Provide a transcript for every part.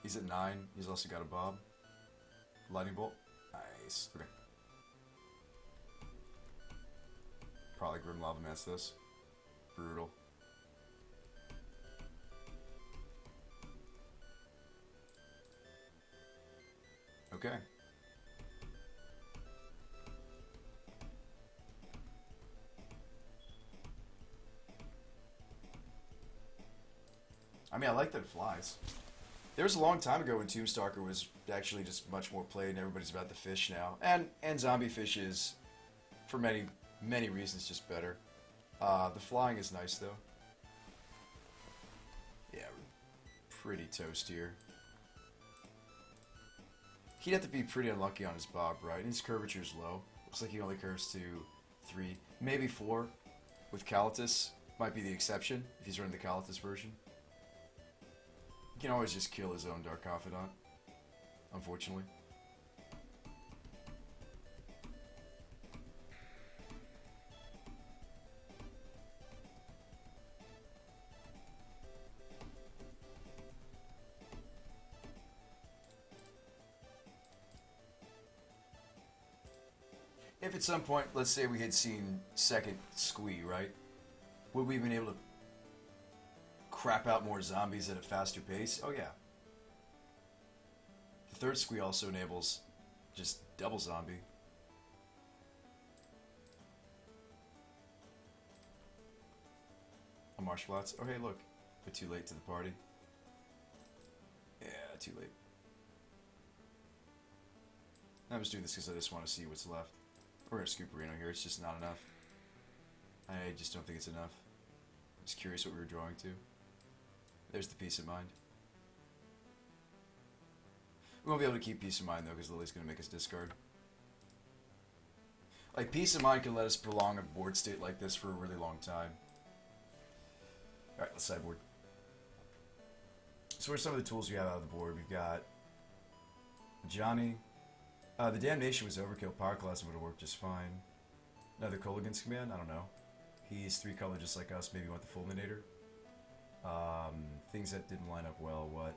He's at 9. He's also got a Bob. Lightning Bolt. Nice. Okay. Probably Grim Lava Mance this. Brutal. Okay. I mean, I like that it flies. There was a long time ago when Tombstalker was actually just much more played, and everybody's about the fish now. And Zombie Fish is, for many reasons, just better. The flying is nice, though. Yeah, pretty toast here. He'd have to be pretty unlucky on his Bob, right? And his curvature is low. Looks like he only curves to 3, maybe 4. With Calatus, might be the exception, if he's running the Calatus version. He can always just kill his own Dark Confidant, unfortunately. If at some point, let's say we had seen second Squee, right? Would we have been able to crap out more zombies at a faster pace? Oh yeah. The third Squee also enables just double zombie. A Marsh Flats. Oh hey look, we're too late to the party. Yeah, too late. I'm just doing this because I just want to see what's left. We're gonna scoop Reno here, it's just not enough. I just don't think it's enough. Just curious what we were drawing to. There's the Peace of Mind. We won't be able to keep Peace of Mind though, because Lily's going to make us discard. Like, Peace of Mind can let us prolong a board state like this for a really long time. Alright, let's sideboard. So what are some of the tools we have out of the board? We've got Johnny. The Damnation was overkill. Pyroclasm would have worked just fine. Another Kolaghan's Command? I don't know. He's 3 color just like us. Maybe you want the Fulminator. Things that didn't line up well. What?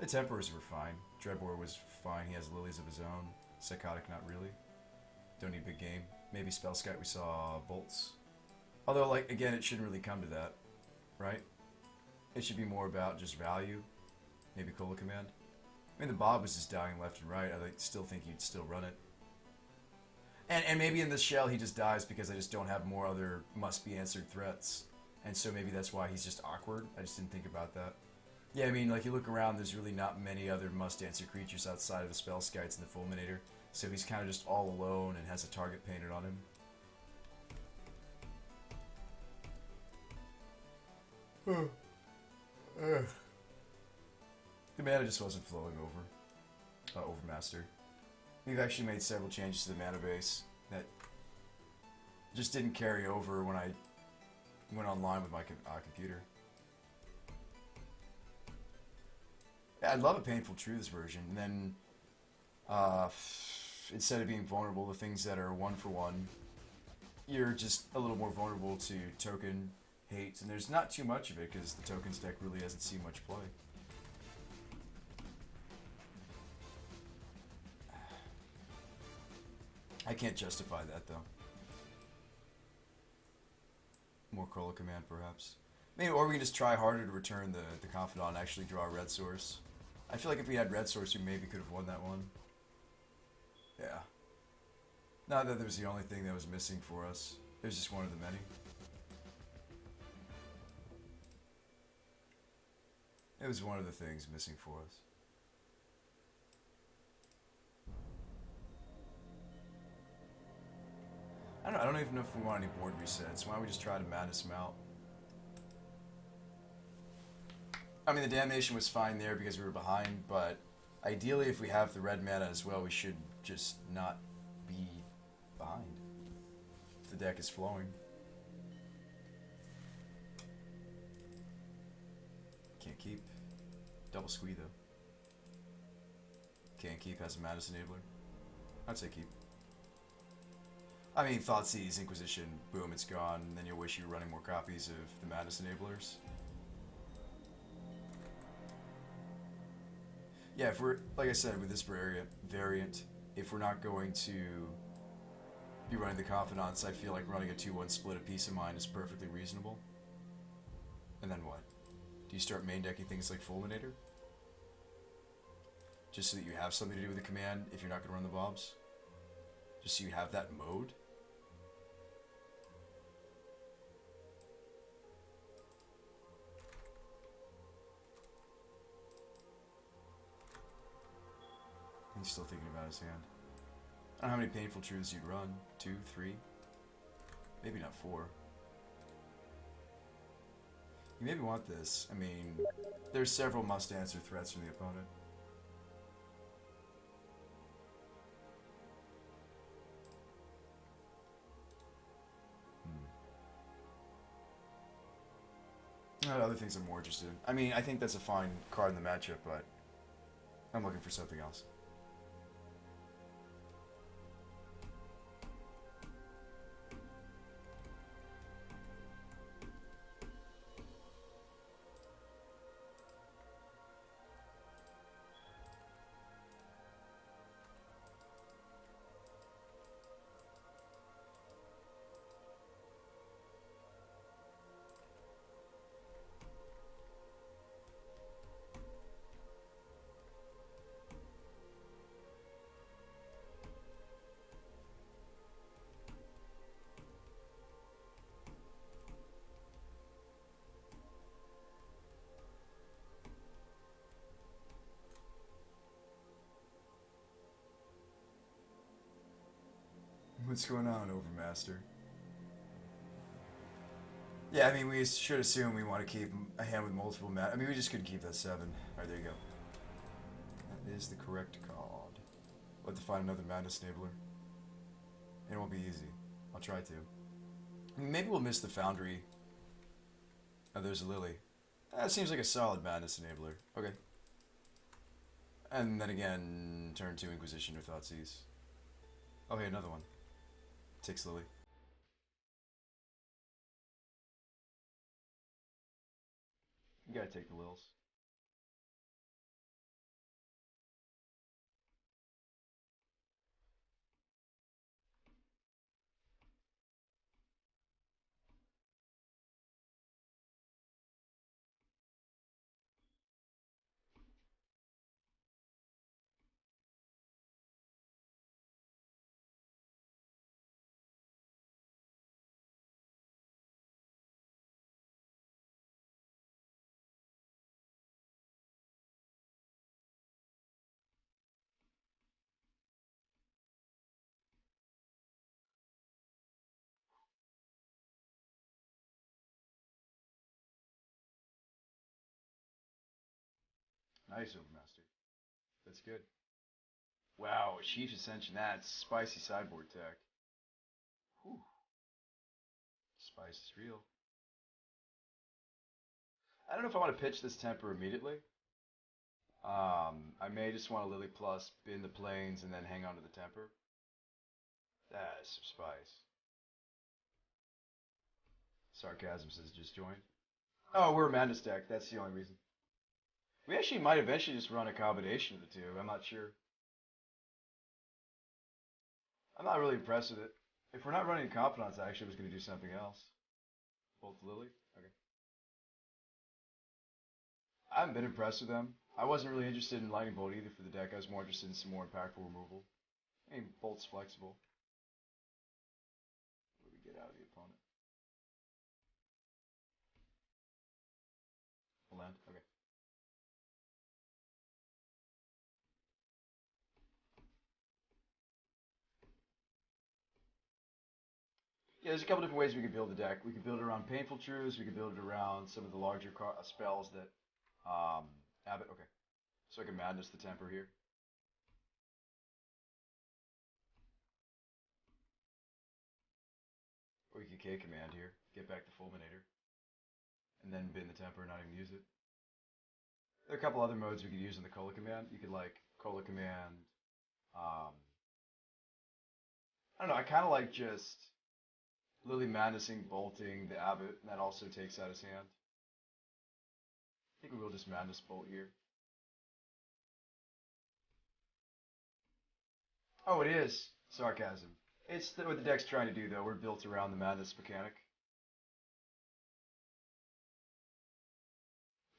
The Temperors were fine. Dreadbore was fine. He has Lilies of his own. Psychotic, not really. Don't need big game. Maybe Spellskite, we saw Bolts. Although, like, again, it shouldn't really come to that. Right? It should be more about just value. Maybe Cola Command. I mean, the Bob was just dying left and right. I still think you'd still run it. And maybe in this shell he just dies because I just don't have more other must-be-answered threats. And so maybe that's why he's just awkward. I just didn't think about that. Yeah, I mean, like, you look around, there's really not many other must-answer creatures outside of the Spellskites and the Fulminator. So he's kind of just all alone and has a target painted on him. The mana just wasn't flowing over. Overmaster. We've actually made several changes to the mana base that just didn't carry over when I went online with my computer. Yeah, I'd love a Painful Truths version, and then instead of being vulnerable to things that are 1-for-1, you're just a little more vulnerable to token hate, and there's not too much of it because the tokens deck really hasn't seen much play. I can't justify that though. More Cola Command perhaps. Maybe, or we can just try harder to return the Confidant and actually draw a red source. I feel like if we had red source we maybe could have won that one. Yeah. Not that was the only thing that was missing for us. It was just one of the many. It was one of the things missing for us. I don't even know if we want any board resets. Why don't we just try to madness him out? I mean, the Damnation was fine there because we were behind, but ideally if we have the red mana as well, we should just not be behind. If the deck is flowing. Can't keep. Double Squee though. Can't keep, has a Madness Enabler. I'd say keep. I mean, Thoughtseize, Inquisition, boom, it's gone, and then you'll wish you were running more copies of the Madness Enablers. Yeah, if we're like I said with this variant, if we're not going to be running the confidants, I feel like running a 2-1 split of peace of mind is perfectly reasonable. And then what? Do you start main decking things like Fulminator? Just so that you have something to do with the command if you're not going to run the Bobs? Just so you have that mode? He's still thinking about his hand. I don't know how many Painful Truths you'd run. 2, 3? Maybe not 4. You maybe want this. I mean, there's several must-answer threats from the opponent. Other things I'm more interested in. I mean, I think that's a fine card in the matchup, but I'm looking for something else. What's going on, Overmaster? Yeah, I mean, we should assume we want to keep a hand with multiple I mean, we just couldn't keep that 7. Alright, there you go. That is the correct card. We'll have to find another Madness Enabler. It won't be easy. I'll try to. I mean, maybe we'll miss the Foundry. Oh, there's a Lily. That seems like a solid Madness Enabler. Okay. And then again, turn 2 Inquisition or Thoughtseize. Oh, hey, another one. Takes Lily. You gotta take the Lils. Nice, Overmaster. That's good. Wow, Chief's Ascension. That's spicy sideboard tech. Whew. Spice is real. I don't know if I want to pitch this temper immediately. I may just want to Lily Plus, bin the planes, and then hang on to the temper. That's some spice. Sarcasm says just joined. Oh, we're a Madness deck. That's the only reason. We actually might eventually just run a combination of the two. I'm not sure. I'm not really impressed with it. If we're not running Confidants, I actually was going to do something else. Bolt Lily? Okay. I haven't been impressed with them. I wasn't really interested in Lightning Bolt either for the deck. I was more interested in some more impactful removal. I mean, Bolt's flexible. What do we get out of the opponent? A land? Okay. Yeah, there's a couple different ways we could build the deck. We could build it around Painful Truths. We could build it around some of the larger spells that Abbott. Okay, so I can Madness the Temper here. Or you could K command here, get back the Fulminator, and then bin the Temper and not even use it. There are a couple other modes we could use in the Cola command. You could like Cola command. I don't know. I kind of like just Lily Madnessing, bolting the Abbott, and that also takes out his hand. I think we will just Madness Bolt here. Oh, it is sarcasm. It's what the deck's trying to do, though. We're built around the madness mechanic.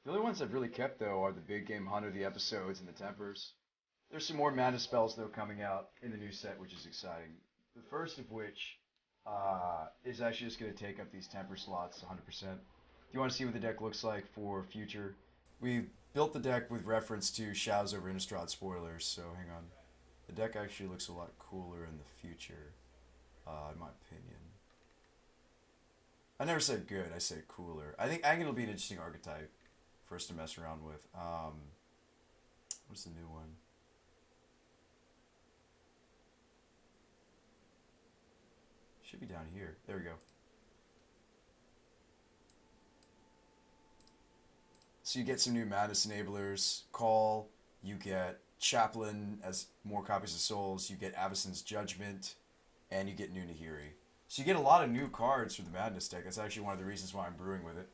The only ones I've really kept, though, are the big game hunter, the episodes, and the tempers. There's some more madness spells, though, coming out in the new set, which is exciting. The first of which is actually just going to take up these temper slots 100%. If you want to see what the deck looks like for future, we built the deck with reference to Shadows over Innistrad spoilers, so hang on. The deck actually looks a lot cooler in the future, in my opinion. I never said good, I said cooler. I think it'll be an interesting archetype for us to mess around with. What's the new one? Should be down here. There we go. So you get some new Madness enablers. Call. You get Chaplain as more copies of Souls. You get Avacyn's Judgment, and you get new Nahiri. So you get a lot of new cards for the Madness deck. That's actually one of the reasons why I'm brewing with it.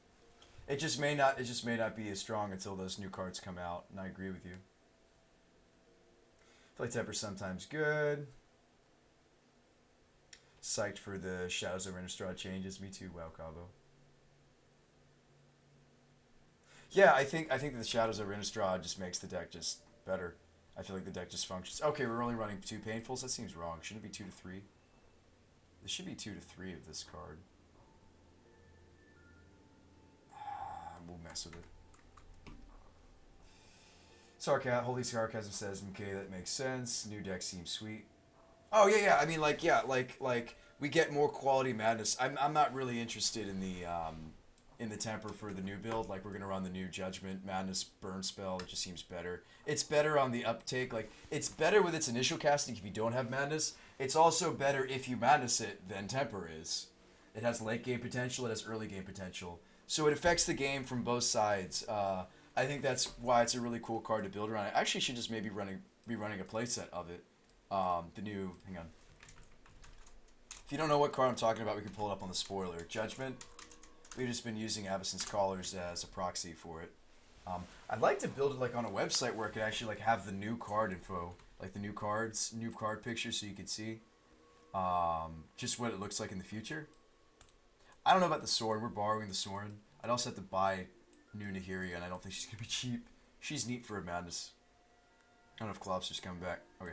It just may not be as strong until those new cards come out, and I agree with you. I feel like Temper's sometimes good. Psyched for the Shadows over Innistrad changes. Me too, WoW Cabo. Yeah, I think that the Shadows over Innistrad just makes the deck just better. I feel like the deck just functions. Okay, we're only running 2 Painfuls? That seems wrong. Shouldn't it be 2 to 3? There should be 2 to 3 of this card. We'll mess with it. Holy Sarcasm says, okay, that makes sense. New deck seems sweet. Oh yeah. I mean, like we get more quality madness. I'm not really interested in the temper for the new build. Like we're gonna run the new Judgment Madness Burn spell. It just seems better. It's better on the uptake. Like it's better with its initial casting if you don't have madness. It's also better if you madness it than temper is. It has late game potential. It has early game potential. So it affects the game from both sides. I think that's why it's a really cool card to build around. I actually should just maybe be running a playset of it. The new, hang on. If you don't know what card I'm talking about, we can pull it up on the spoiler. Judgment. We've just been using Avacyn's Callers as a proxy for it. I'd like to build it like on a website where it could actually like have the new card info, like the new card pictures, so you could see just what it looks like in the future. I don't know about the Sorin. We're borrowing the Sorin. I'd also have to buy new Nahiri, and I don't think she's gonna be cheap. She's neat for a madness. I don't know if Klopster's coming back. Okay.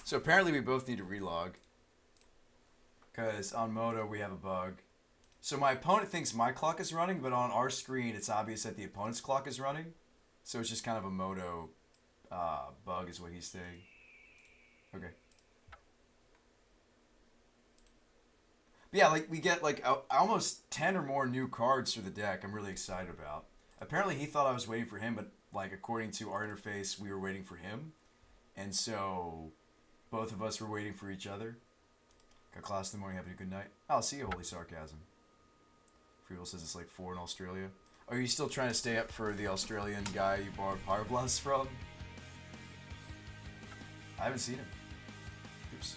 So apparently we both need to relog. Because on Moto we have a bug. So my opponent thinks my clock is running, but on our screen it's obvious that the opponent's clock is running. So it's just kind of a Moto bug is what he's saying. Okay. But yeah, like we get like almost 10 or more new cards for the deck I'm really excited about. Apparently he thought I was waiting for him, but like according to our interface, we were waiting for him. And so both of us were waiting for each other. Got class in the morning, having a good night. I'll see you, Holy Sarcasm. Freewill says it's like 4 in Australia. Are you still trying to stay up for the Australian guy you borrowed Power Blast from? I haven't seen him. Oops.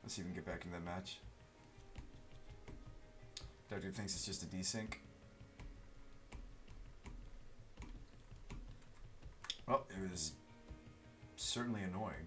Let's see if we can get back into that match. Doctor thinks it's just a desync. Well, it was certainly annoying.